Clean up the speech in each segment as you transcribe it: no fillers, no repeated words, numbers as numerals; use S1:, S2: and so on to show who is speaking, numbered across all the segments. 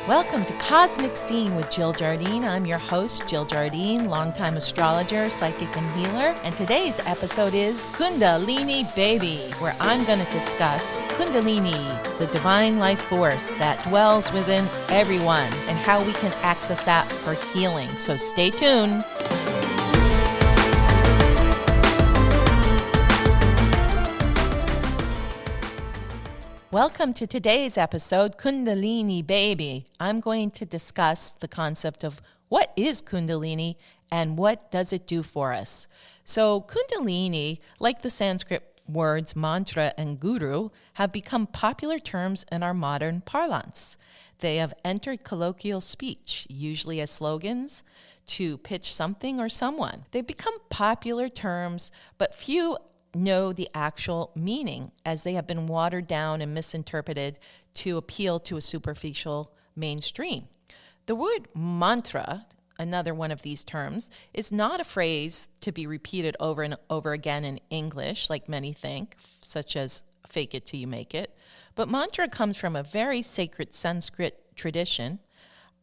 S1: Welcome to Cosmic Scene with Jill Jardine. I'm your host, Jill Jardine, longtime astrologer, psychic, and healer. And today's episode is Kundalini Baby, where I'm going to discuss Kundalini, the divine life force that dwells within everyone, and how we can access that for healing. So stay tuned. Welcome to today's episode, Kundalini Baby. I'm going to discuss the concept of what is Kundalini and what does it do for us. So Kundalini, like the Sanskrit words mantra and guru, have become popular terms in our modern parlance. They have entered colloquial speech, usually as slogans, to pitch something or someone. They've become popular terms, but few know the actual meaning, as they have been watered down and misinterpreted to appeal to a superficial mainstream. The word mantra, another one of these terms, is not a phrase to be repeated over and over again in English, like many think, such as fake it till you make it. But mantra comes from a very sacred Sanskrit tradition,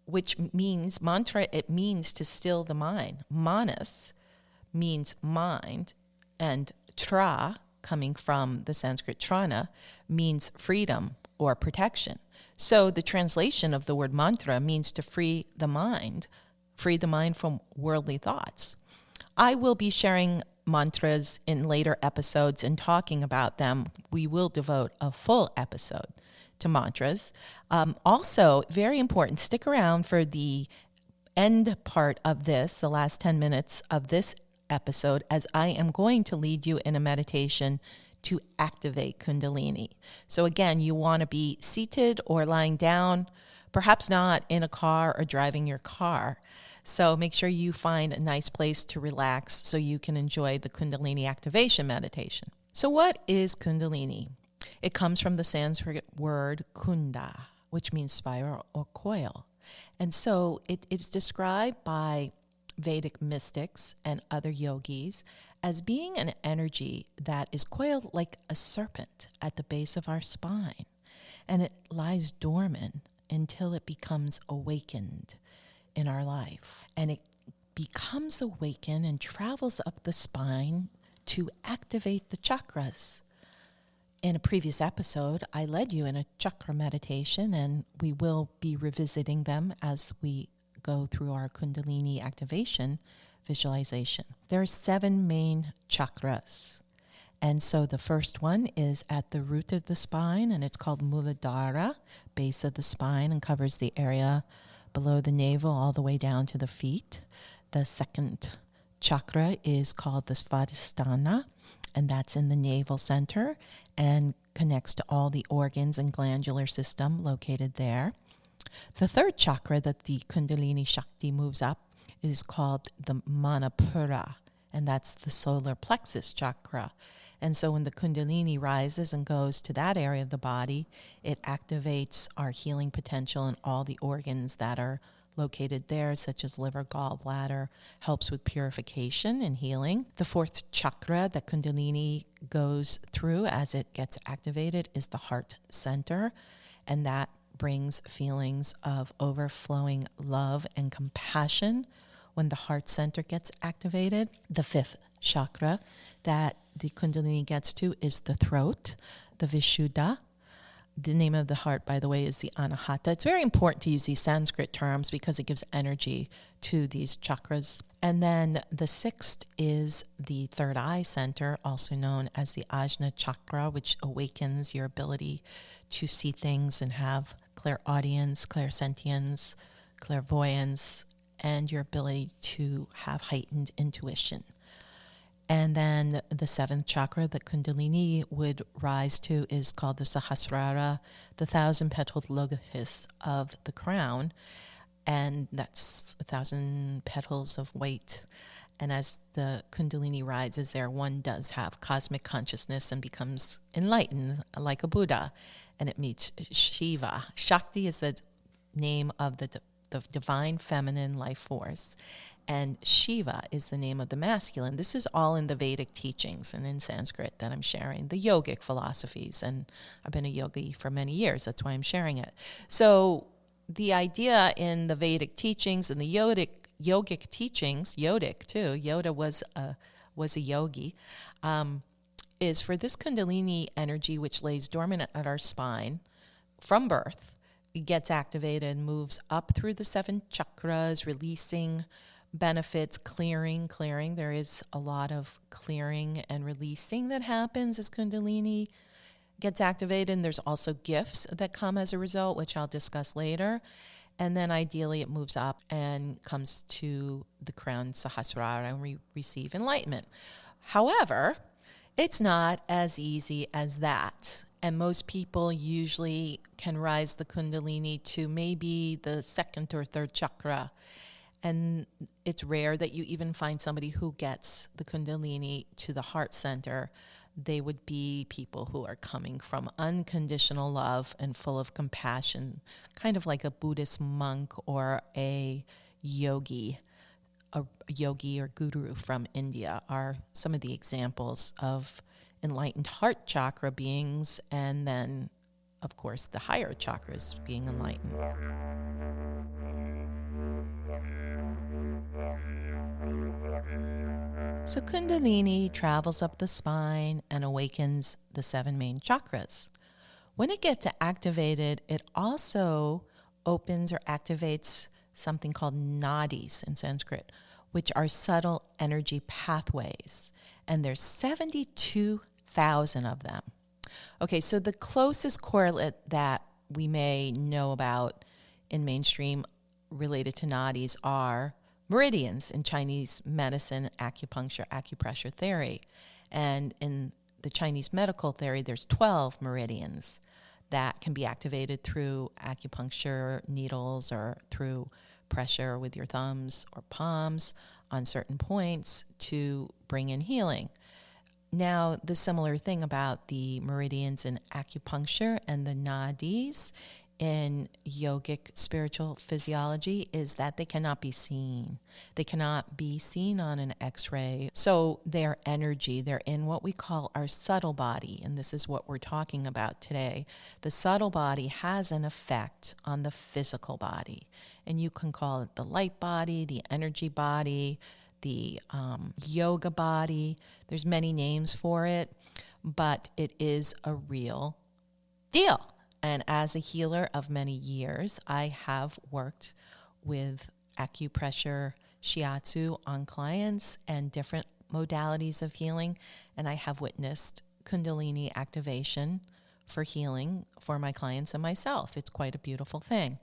S1: which means, mantra, it means to still the mind. Manas means mind, and tra, coming from the Sanskrit trana, means freedom or protection. So the translation of the word mantra means to free the mind from worldly thoughts. I will be sharing mantras in later episodes and talking about them. We will devote a full episode to mantras. Also, very important, stick around for the end part of this, the last 10 minutes of this episode, as I am going to lead you in a meditation to activate Kundalini. So again, you want to be seated or lying down, perhaps not in a car or driving your car. So make sure you find a nice place to relax so you can enjoy the Kundalini activation meditation. So what is Kundalini? It comes from the Sanskrit word kunda, which means spiral or coil. And so it is described by Vedic mystics and other yogis as being an energy that is coiled like a serpent at the base of our spine, and it lies dormant until it becomes awakened in our life. And it becomes awakened and travels up the spine to activate the chakras. In a previous episode, I led you in a chakra meditation, and we will be revisiting them as we go through our Kundalini activation visualization. There are 7 main chakras. And so the first one is at the root of the spine, and it's called Muladhara, base of the spine, and covers the area below the navel all the way down to the feet. The second chakra is called the Svadhisthana, and that's in the navel center and connects to all the organs and glandular system located there. The third chakra that the Kundalini Shakti moves up is called the Manipura, and that's the solar plexus chakra. And so when the Kundalini rises and goes to that area of the body, it activates our healing potential in all the organs that are located there, such as liver, gallbladder, helps with purification and healing. The fourth chakra that Kundalini goes through as it gets activated is the heart center, and that brings feelings of overflowing love and compassion when the heart center gets activated. The fifth chakra that the Kundalini gets to is the throat, the Vishuddha. The name of the heart, by the way, is the Anahata. It's very important to use these Sanskrit terms because it gives energy to these chakras. And then the sixth is the third eye center, also known as the Ajna chakra, which awakens your ability to see things and have clairaudience, clairsentience, clairvoyance, and your ability to have heightened intuition. And then the seventh chakra that Kundalini would rise to is called the Sahasrara, the 1,000-petaled lotus of the crown. And that's 1,000 petals of white. And as the Kundalini rises there, one does have cosmic consciousness and becomes enlightened like a Buddha. And it meets Shiva. Shakti is the name of the divine feminine life force. And Shiva is the name of the masculine. This is all in the Vedic teachings and in Sanskrit that I'm sharing, the yogic philosophies. And I've been a yogi for many years. That's why I'm sharing it. So the idea in the Vedic teachings and the yogic teachings, Yogic too, Yoda was a yogi, is for this Kundalini energy, which lays dormant at our spine from birth, it gets activated and moves up through the 7 chakras, releasing benefits, clearing. There is a lot of clearing and releasing that happens as Kundalini gets activated. And there's also gifts that come as a result, which I'll discuss later. And then ideally it moves up and comes to the crown Sahasrara, and we receive enlightenment. However, it's not as easy as that. And most people usually can rise the Kundalini to maybe the 2nd or 3rd chakra. And it's rare that you even find somebody who gets the Kundalini to the heart center. They would be people who are coming from unconditional love and full of compassion, kind of like a Buddhist monk or a yogi or guru from India are some of the examples of enlightened heart chakra beings, and then, of course, the higher chakras being enlightened. So Kundalini travels up the spine and awakens the 7 main chakras. When it gets activated, it also opens or activates something called nadis in Sanskrit, which are subtle energy pathways. And there's 72,000 of them. Okay, so the closest correlate that we may know about in mainstream related to nadis are meridians in Chinese medicine, acupuncture, acupressure theory. And in the Chinese medical theory, there's 12 meridians that can be activated through acupuncture needles or through pressure with your thumbs or palms on certain points to bring in healing. Now, the similar thing about the meridians in acupuncture and the nadis in yogic spiritual physiology is that they cannot be seen. They cannot be seen on an X-ray. So their energy, they're in what we call our subtle body, and this is what we're talking about today. The subtle body has an effect on the physical body, and you can call it the light body, the energy body, the yoga body. There's many names for it, but it is a real deal. And as a healer of many years, I have worked with acupressure, shiatsu on clients and different modalities of healing, and I have witnessed Kundalini activation for healing for my clients and myself. It's quite a beautiful thing.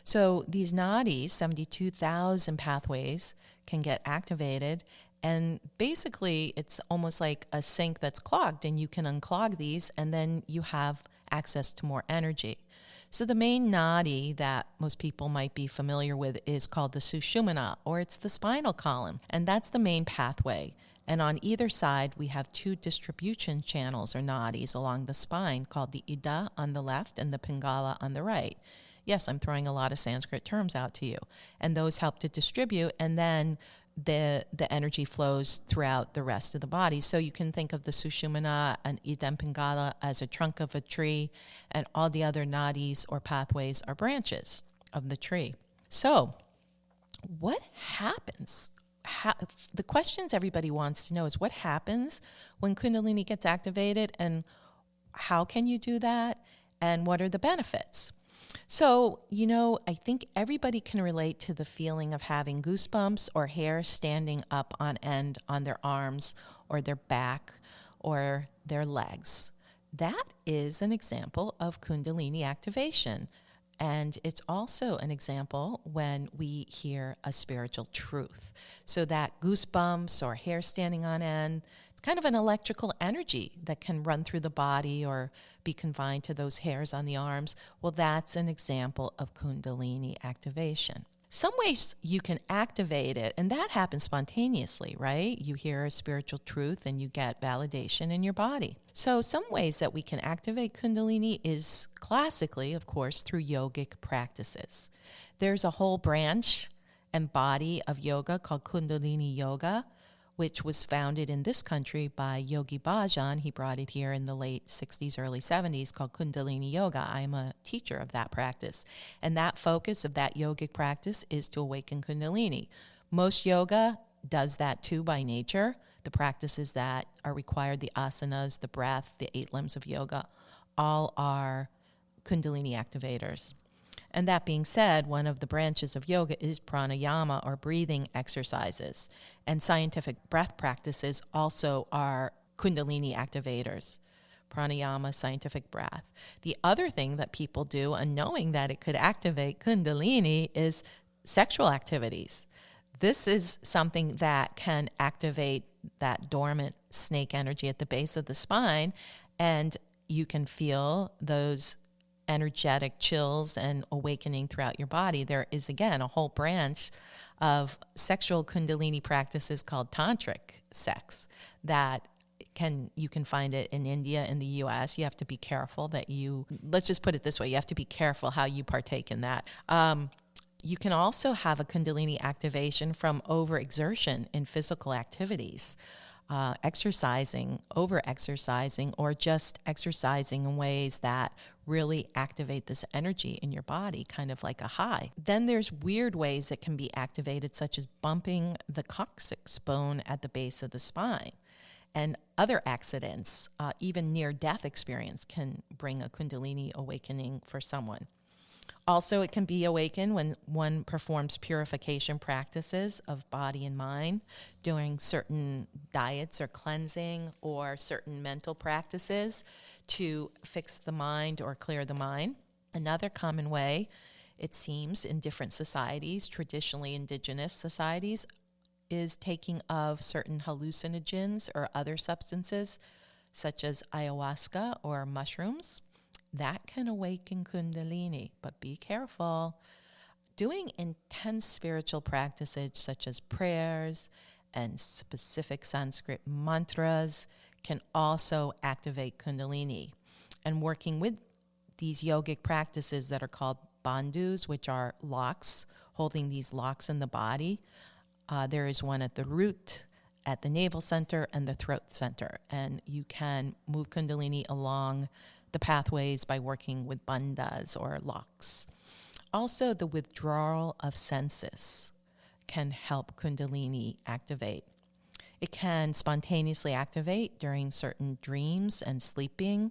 S1: So these nadis, 72,000 pathways, can get activated, and basically it's almost like a sink that's clogged, and you can unclog these, and then you have access to more energy. So the main nadi that most people might be familiar with is called the Sushumna, or it's the spinal column, and that's the main pathway. And on either side, we have 2 distribution channels or nadis along the spine called the Ida on the left and the Pingala on the right. Yes, I'm throwing a lot of Sanskrit terms out to you. And those help to distribute, and then the energy flows throughout the rest of the body. So you can think of the Sushumna and Ida and Pingala as a trunk of a tree, and all the other nadis or pathways are branches of the tree. So what happens? The questions everybody wants to know is what happens when Kundalini gets activated, and how can you do that, and what are the benefits? So, I think everybody can relate to the feeling of having goosebumps or hair standing up on end on their arms or their back or their legs. That is an example of Kundalini activation. And it's also an example when we hear a spiritual truth. So that goosebumps or hair standing on end, it's kind of an electrical energy that can run through the body or be confined to those hairs on the arms. Well, that's an example of Kundalini activation. Some ways you can activate it, and that happens spontaneously, right? You hear a spiritual truth and you get validation in your body. So some ways that we can activate Kundalini is classically, of course, through yogic practices. There's a whole branch and body of yoga called Kundalini Yoga, which was founded in this country by Yogi Bhajan. He brought it here in the late 60s, early 70s, called Kundalini Yoga. I'm a teacher of that practice. And that focus of that yogic practice is to awaken Kundalini. Most yoga does that too by nature. The practices that are required, the asanas, the breath, the 8 limbs of yoga, all are Kundalini activators. And that being said, one of the branches of yoga is pranayama, or breathing exercises. And scientific breath practices also are Kundalini activators. Pranayama, scientific breath. The other thing that people do, unknowing that it could activate Kundalini, is sexual activities. This is something that can activate that dormant snake energy at the base of the spine, and you can feel those energetic chills and awakening throughout your body. There is, again, a whole branch of sexual Kundalini practices called tantric sex that you can find it in India, in the US. You have to be careful that let's just put it this way, you have to be careful how you partake in that. You can also have a Kundalini activation from overexertion in physical activities. Exercising, over-exercising, or just exercising in ways that really activate this energy in your body, kind of like a high. Then there's weird ways that can be activated, such as bumping the coccyx bone at the base of the spine. And other accidents, even near-death experience, can bring a Kundalini awakening for someone. Also, it can be awakened when one performs purification practices of body and mind during certain diets or cleansing, or certain mental practices to fix the mind or clear the mind. Another common way, it seems, in different societies, traditionally indigenous societies, is taking of certain hallucinogens or other substances, such as ayahuasca or mushrooms. That can awaken Kundalini, but be careful. Doing intense spiritual practices such as prayers and specific Sanskrit mantras can also activate Kundalini. And working with these yogic practices that are called bandhus, which are locks, holding these locks in the body. There is one at the root, at the navel center, and the throat center. And you can move Kundalini along the pathways by working with bandhas or locks. Also, the withdrawal of senses can help Kundalini activate. It can spontaneously activate during certain dreams and sleeping,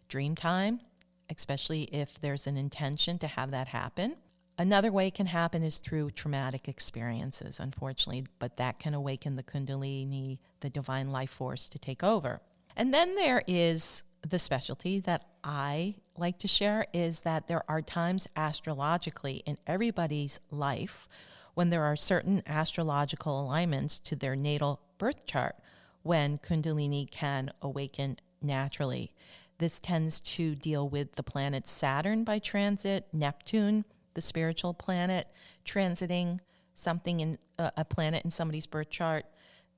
S1: dream time, especially if there's an intention to have that happen. Another way it can happen is through traumatic experiences, unfortunately, but that can awaken the Kundalini, the divine life force, to take over. And then there is the specialty that I like to share, is that there are times astrologically in everybody's life when there are certain astrological alignments to their natal birth chart when Kundalini can awaken naturally. This tends to deal with the planet Saturn by transit, Neptune, the spiritual planet, transiting something in a planet in somebody's birth chart.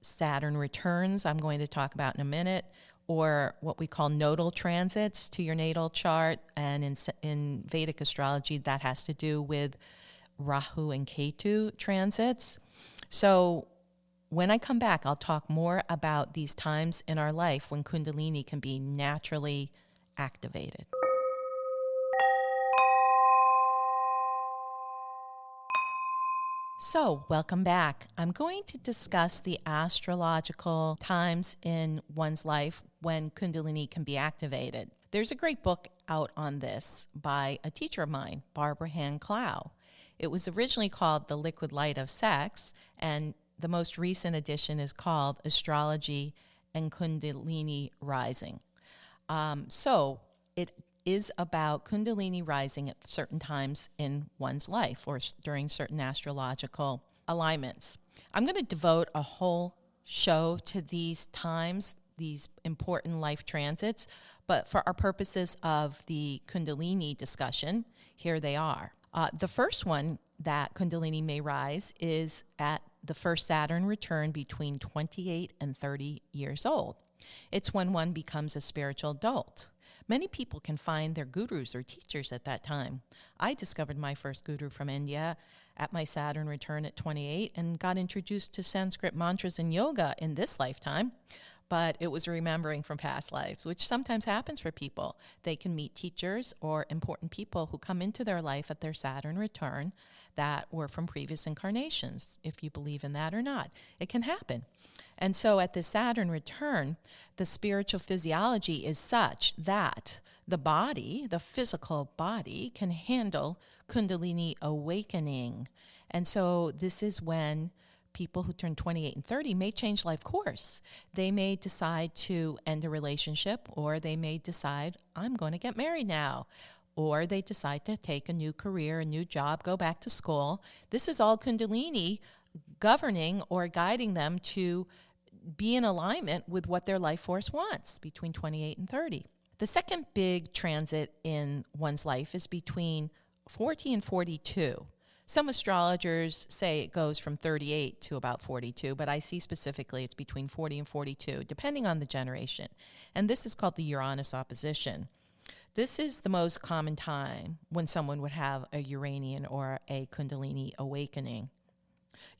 S1: Saturn returns, I'm going to talk about in a minute, or what we call nodal transits to your natal chart. And in Vedic astrology, that has to do with Rahu and Ketu transits. So when I come back, I'll talk more about these times in our life when Kundalini can be naturally activated. So, welcome back. I'm going to discuss the astrological times in one's life when Kundalini can be activated. There's a great book out on this by a teacher of mine, Barbara Hand Clow. It was originally called The Liquid Light of Sex, and the most recent edition is called Astrology and Kundalini Rising. So it is about Kundalini rising at certain times in one's life or during certain astrological alignments. I'm going to devote a whole show to these times, these important life transits, but for our purposes of the Kundalini discussion, here they are. The first one that Kundalini may rise is at the first Saturn return between 28 and 30 years old. It's when one becomes a spiritual adult. Many people can find their gurus or teachers at that time. I discovered my first guru from India at my Saturn return at 28 and got introduced to Sanskrit mantras and yoga in this lifetime. But it was remembering from past lives, which sometimes happens for people. They can meet teachers or important people who come into their life at their Saturn return that were from previous incarnations, if you believe in that or not. It can happen. And so at the Saturn return, the spiritual physiology is such that the body, the physical body, can handle Kundalini awakening. And so this is when people who turn 28 and 30 may change life course. They may decide to end a relationship, or they may decide, I'm going to get married now. Or they decide to take a new career, a new job, go back to school. This is all Kundalini governing or guiding them to be in alignment with what their life force wants between 28 and 30. The second big transit in one's life is between 40 and 42. Some astrologers say it goes from 38 to about 42, but I see specifically it's between 40 and 42, depending on the generation. And this is called the Uranus opposition. This is the most common time when someone would have a Uranian or a Kundalini awakening.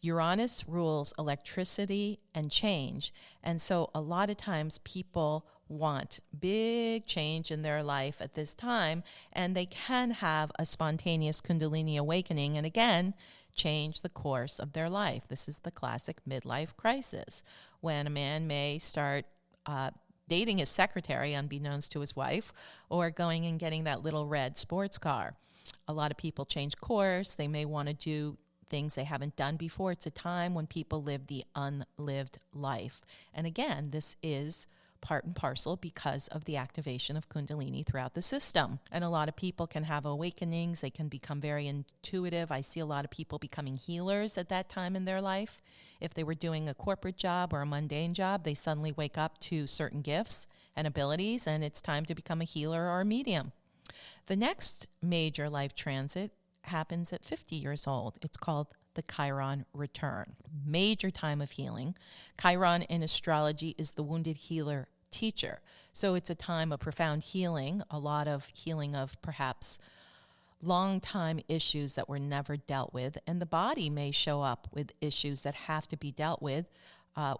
S1: Uranus rules electricity and change, and so a lot of times people want big change in their life at this time, and they can have a spontaneous Kundalini awakening and again change the course of their life. This is the classic midlife crisis, when a man may start dating his secretary unbeknownst to his wife, or going and getting that little red sports car. A lot of people change course. They may want to do things they haven't done before. It's a time when people live the unlived life. And again, this is part and parcel because of the activation of Kundalini throughout the system. And a lot of people can have awakenings. They can become very intuitive. I see a lot of people becoming healers at that time in their life. If they were doing a corporate job or a mundane job, they suddenly wake up to certain gifts and abilities, and it's time to become a healer or a medium. The next major life transit happens at 50 years old. It's called the Chiron return. Major time of healing. Chiron in astrology is the wounded healer teacher. So it's a time of profound healing, a lot of healing of perhaps long time issues that were never dealt with, and the body may show up with issues that have to be dealt with.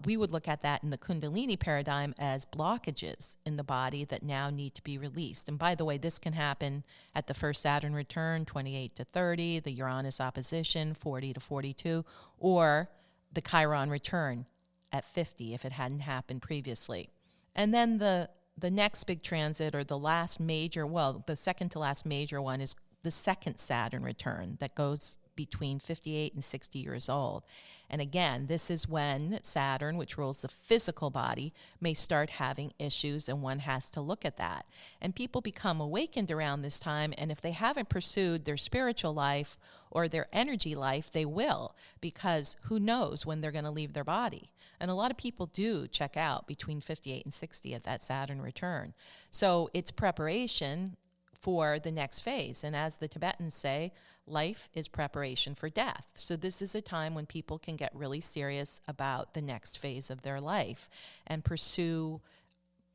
S1: We would look at that in the Kundalini paradigm as blockages in the body that now need to be released. And by the way, this can happen at the first Saturn return, 28 to 30, the Uranus opposition, 40 to 42, or the Chiron return at 50 if it hadn't happened previously. And then the next big transit, or the last major, well, the second to last major one, is the second Saturn return that goes between 58 and 60 years old. And again, this is when Saturn, which rules the physical body, may start having issues, and one has to look at that. And people become awakened around this time, and if they haven't pursued their spiritual life or their energy life, they will, because who knows when they're going to leave their body. And a lot of people do check out between 58 and 60 at that Saturn return. So it's preparation for the next phase. And as the Tibetans say, life is preparation for death. So this is a time when people can get really serious about the next phase of their life and pursue,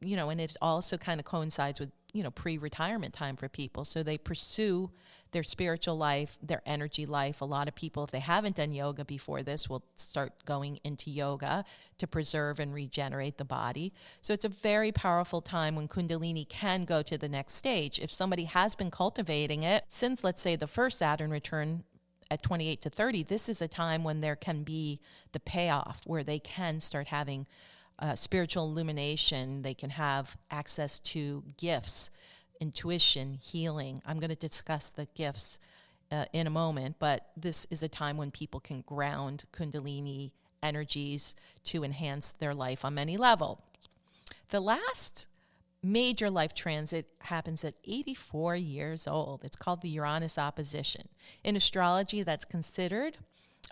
S1: and it also kind of coincides with, pre-retirement time for people. So they pursue their spiritual life, their energy life. A lot of people, if they haven't done yoga before this, will start going into yoga to preserve and regenerate the body. So it's a very powerful time when Kundalini can go to the next stage. If somebody has been cultivating it since, let's say, the first Saturn return at 28 to 30, this is a time when there can be the payoff, where they can start having spiritual illumination. They can have access to gifts, intuition, healing. I'm going to discuss the gifts in a moment, but this is a time when people can ground Kundalini energies to enhance their life on many levels. The last major life transit happens at 84 years old. It's called the Uranus opposition. In astrology, that's considered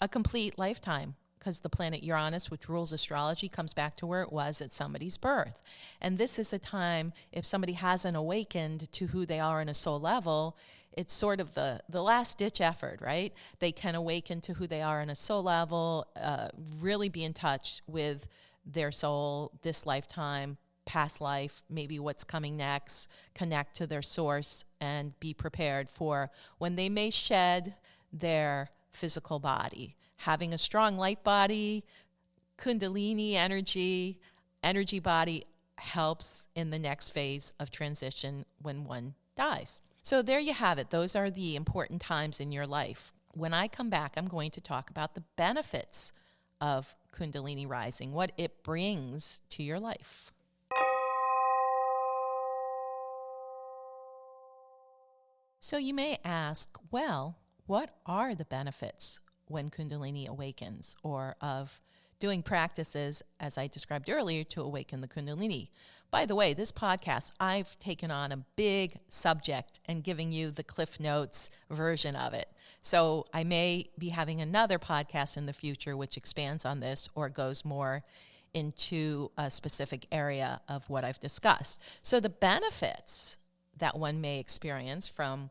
S1: a complete lifetime, because the planet Uranus, which rules astrology, comes back to where it was at somebody's birth. And this is a time, if somebody hasn't awakened to who they are on a soul level, it's sort of the last-ditch effort, right? They can awaken to who they are on a soul level, really be in touch with their soul this lifetime, past life, maybe what's coming next, connect to their source, and be prepared for when they may shed their physical body. Having a strong light body, Kundalini energy body helps in the next phase of transition when one dies. So there you have it. Those are the important times in your life. When I come back, I'm going to talk about the benefits of Kundalini rising, what it brings to your life. So you may ask, well, what are the benefits when Kundalini awakens, or of doing practices, as I described earlier, to awaken the Kundalini? By the way, this podcast, I've taken on a big subject and giving you the Cliff Notes version of it. So I may be having another podcast in the future which expands on this or goes more into a specific area of what I've discussed. So the benefits that one may experience from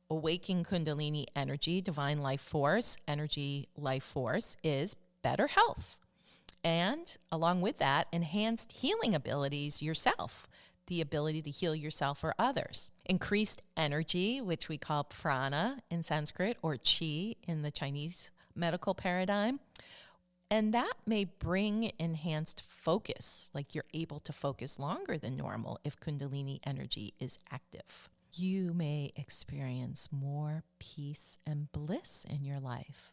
S1: awakening Kundalini energy, divine life force, energy life force, is better health. And along with that, enhanced healing abilities yourself, the ability to heal yourself or others. Increased energy, which we call prana in Sanskrit, or chi in the Chinese medical paradigm. And that may bring enhanced focus, like you're able to focus longer than normal if Kundalini energy is active. You may experience more peace and bliss in your life.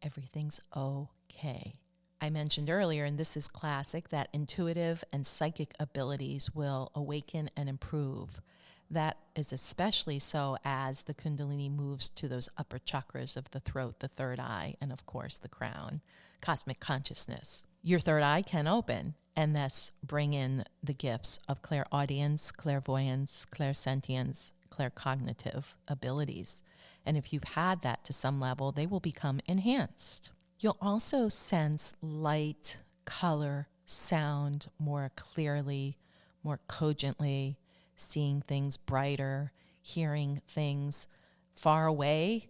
S1: Everything's okay. I mentioned earlier, and this is classic, that intuitive and psychic abilities will awaken and improve. That is especially so as the Kundalini moves to those upper chakras of the throat, the third eye, and of course the crown, cosmic consciousness. Your third eye can open and thus bring in the gifts of clairaudience, clairvoyance, clairsentience, claircognitive abilities. And if you've had that to some level, they will become enhanced. You'll also sense light, color, sound more clearly, more cogently, seeing things brighter, hearing things far away,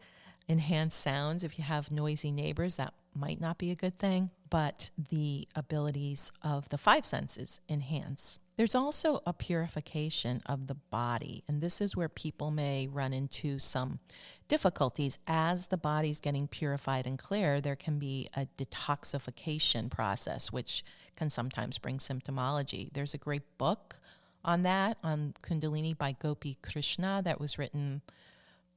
S1: enhanced sounds. If you have noisy neighbors, that might not be a good thing, but the abilities of the five senses enhance. There's also a purification of the body, and this is where people may run into some difficulties. As the body's getting purified and clear, there can be a detoxification process, which can sometimes bring symptomology. There's a great book on that, on Kundalini by Gopi Krishna, that was written,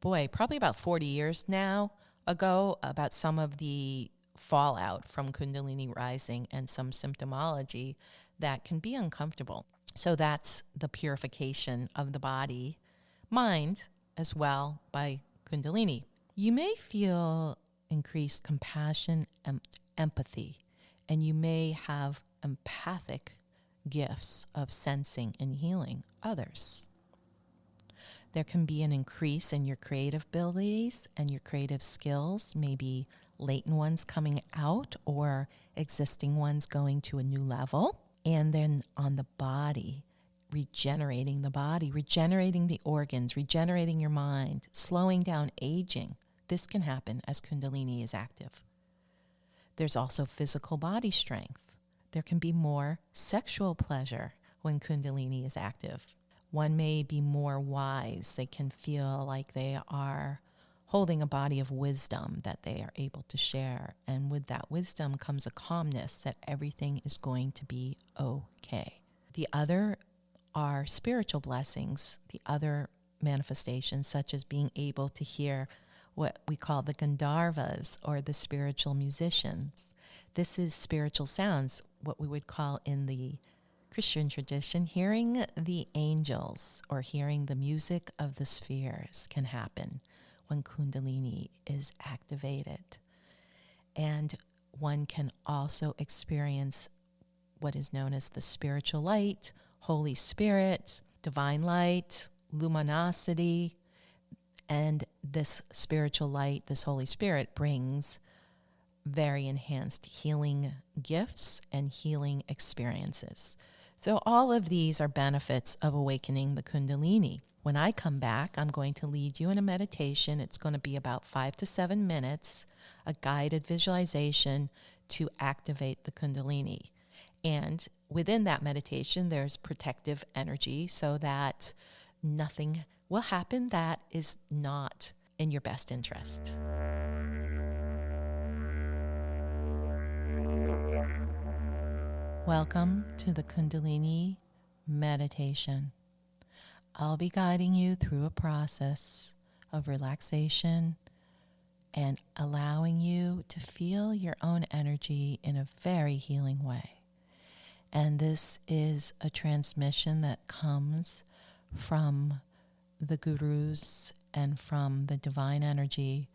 S1: probably about 40 years now ago, about some of the fallout from Kundalini rising and some symptomology that can be uncomfortable. So that's the purification of the body, mind as well, by Kundalini. You may feel increased compassion and empathy, and you may have empathic gifts of sensing and healing others. There can be an increase in your creative abilities and your creative skills, maybe latent ones coming out or existing ones going to a new level. And then on the body, regenerating the organs, regenerating your mind, slowing down aging. This can happen as Kundalini is active. There's also physical body strength. There can be more sexual pleasure when Kundalini is active. One may be more wise. They can feel like they are holding a body of wisdom that they are able to share. And with that wisdom comes a calmness that everything is going to be okay. The other are spiritual blessings, the other manifestations, such as being able to hear what we call the Gandharvas, or the spiritual musicians. This is spiritual sounds, what we would call in the Christian tradition, hearing the angels or hearing the music of the spheres can happen when Kundalini is activated. And one can also experience what is known as the spiritual light, Holy Spirit, divine light, luminosity. And this spiritual light, this Holy Spirit, brings very enhanced healing gifts and healing experiences. So all of these are benefits of awakening the Kundalini. When I come back, I'm going to lead you in a meditation. It's going to be about 5 to 7 minutes, a guided visualization to activate the Kundalini. And within that meditation, there's protective energy so that nothing will happen that is not in your best interest. Welcome to the Kundalini meditation. I'll be guiding you through a process of relaxation and allowing you to feel your own energy in a very healing way. And this is a transmission that comes from the gurus and from the divine energy.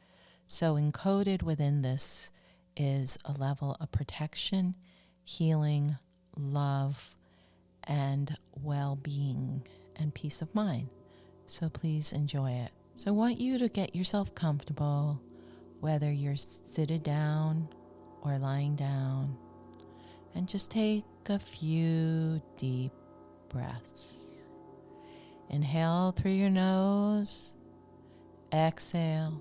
S1: So encoded within this is a level of protection, healing, love, and well-being and peace of mind. So please enjoy it. So I want you to get yourself comfortable, whether you're seated down or lying down, and just take a few deep breaths. Inhale through your nose, exhale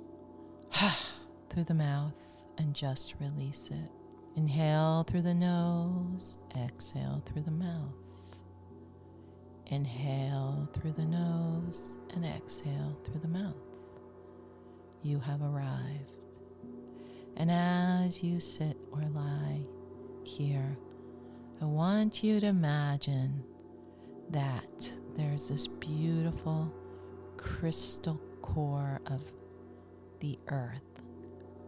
S1: through the mouth, and just release it. Inhale through the nose, exhale through the mouth. Inhale through the nose and exhale through the mouth. You have arrived. And as you sit or lie here, I want you to imagine that there's this beautiful crystal core of the earth,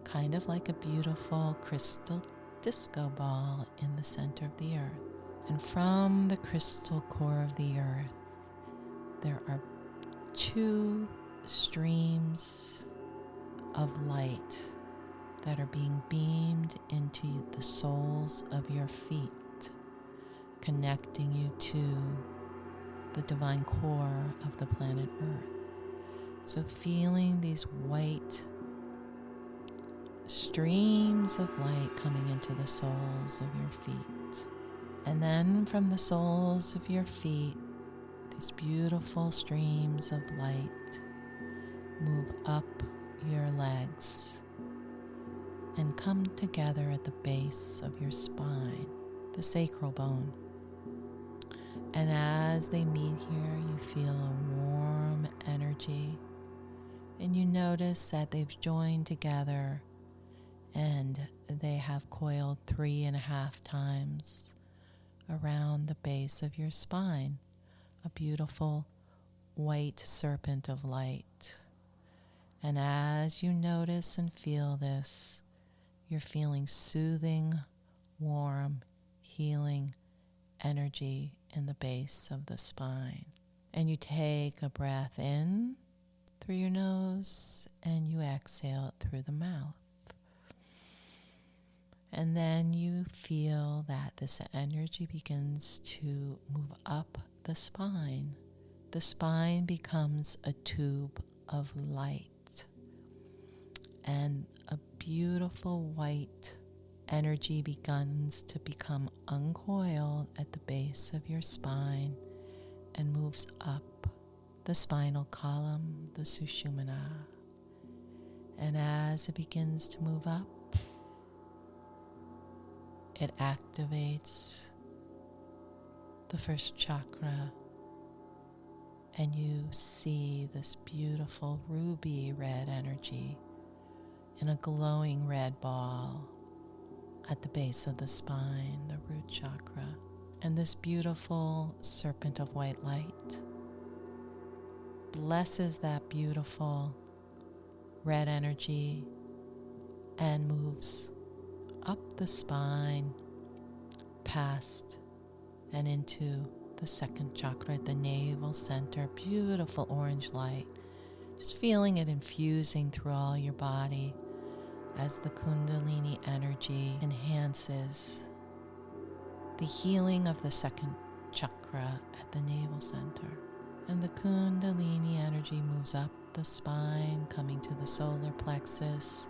S1: kind of like a beautiful crystal disco ball in the center of the earth. And from the crystal core of the earth, there are two streams of light that are being beamed into the soles of your feet, connecting you to the divine core of the planet Earth. So feeling these white streams of light coming into the soles of your feet. And then from the soles of your feet, these beautiful streams of light move up your legs and come together at the base of your spine, the sacral bone. And as they meet here, you feel a warm energy, and you notice that they've joined together and they have coiled 3.5 times around the base of your spine, a beautiful white serpent of light. And as you notice and feel this, you're feeling soothing, warm, healing energy in the base of the spine. And you take a breath in through your nose and you exhale it through the mouth. And then you feel that this energy begins to move up the spine. The spine becomes a tube of light, and a beautiful white energy begins to become uncoiled at the base of your spine and moves up the spinal column, the Sushumna. And as it begins to move up, it activates the first chakra, and you see this beautiful ruby red energy in a glowing red ball at the base of the spine, the root chakra. And this beautiful serpent of white light blesses that beautiful red energy and moves up the spine, past and into the second chakra at the navel center. Beautiful orange light. Just feeling it infusing through all your body as the Kundalini energy enhances the healing of the second chakra at the navel center. And the Kundalini energy moves up the spine, coming to the solar plexus,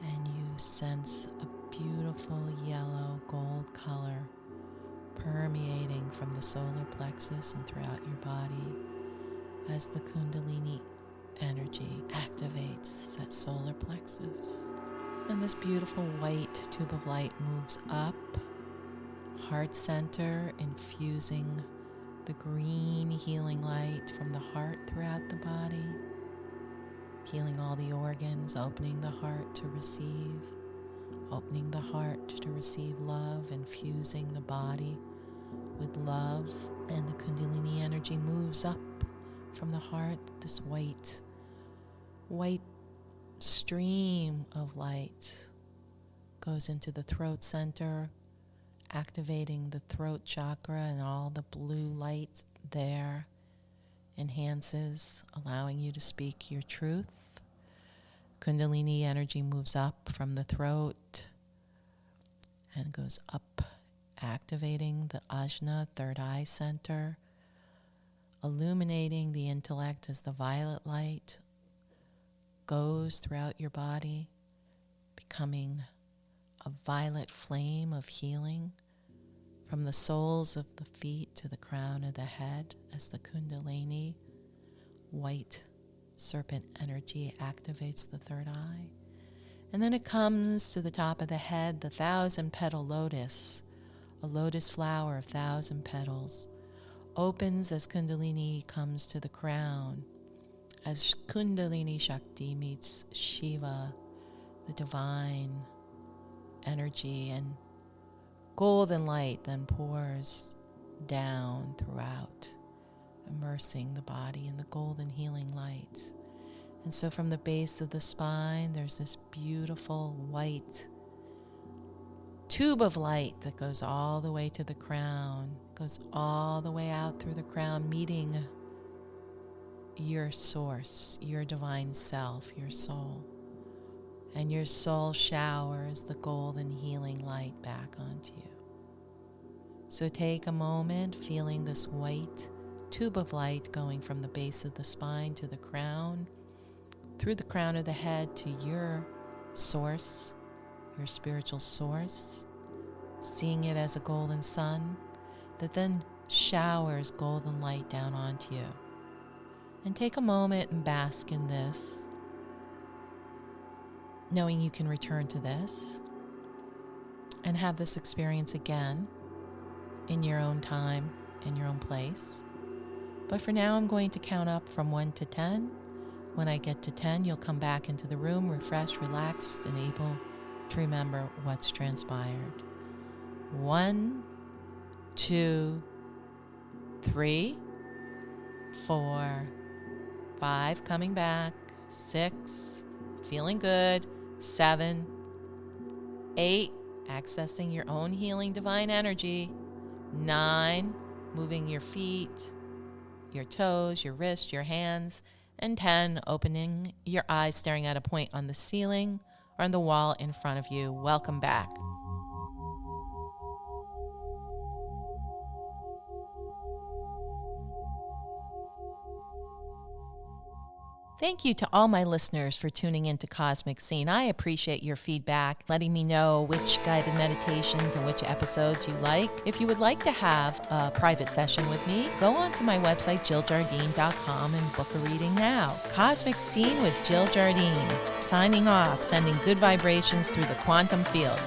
S1: and you sense a beautiful yellow gold color permeating from the solar plexus and throughout your body as the Kundalini energy activates that solar plexus. And this beautiful white tube of light moves up, heart center, infusing the green healing light from the heart throughout the body, healing all the organs, opening the heart to receive, opening the heart to receive love, infusing the body with love. And the Kundalini energy moves up from the heart, this white stream of light goes into the throat center, activating the throat chakra, and all the blue light there enhances, allowing you to speak your truth. Kundalini energy moves up from the throat and goes up, activating the ajna, third eye center, illuminating the intellect as the violet light goes throughout your body, becoming a violet flame of healing from the soles of the feet to the crown of the head as the Kundalini white serpent energy activates the third eye. And then it comes to the top of the head, the 1,000-petal lotus, a lotus flower of 1,000 petals, opens as Kundalini comes to the crown, as Kundalini Shakti meets Shiva, the divine energy, and golden light then pours down throughout, immersing the body in the golden healing light. And so from the base of the spine, there's this beautiful white tube of light that goes all the way to the crown, goes all the way out through the crown, meeting your source, your divine self, your soul. And your soul showers the golden healing light back onto you. So take a moment feeling this white tube of light going from the base of the spine to the crown, through the crown of the head to your source, your spiritual source, seeing it as a golden sun that then showers golden light down onto you. And take a moment and bask in this, knowing you can return to this and have this experience again in your own time, in your own place. But for now, I'm going to count up from 1 to 10. When I get to 10, you'll come back into the room, refreshed, relaxed, and able to remember what's transpired. 1, 2, 3, 4, 5, coming back, 6, feeling good, 7, 8, accessing your own healing divine energy, 9, moving your feet, your toes, your wrists, your hands, and 10, opening your eyes, staring at a point on the ceiling or on the wall in front of you. Welcome back. Thank you to all my listeners for tuning into Cosmic Scene. I appreciate your feedback, letting me know which guided meditations and which episodes you like. If you would like to have a private session with me, go on to my website, JillJardine.com, and book a reading now. Cosmic Scene with Jill Jardine. Signing off, sending good vibrations through the quantum field.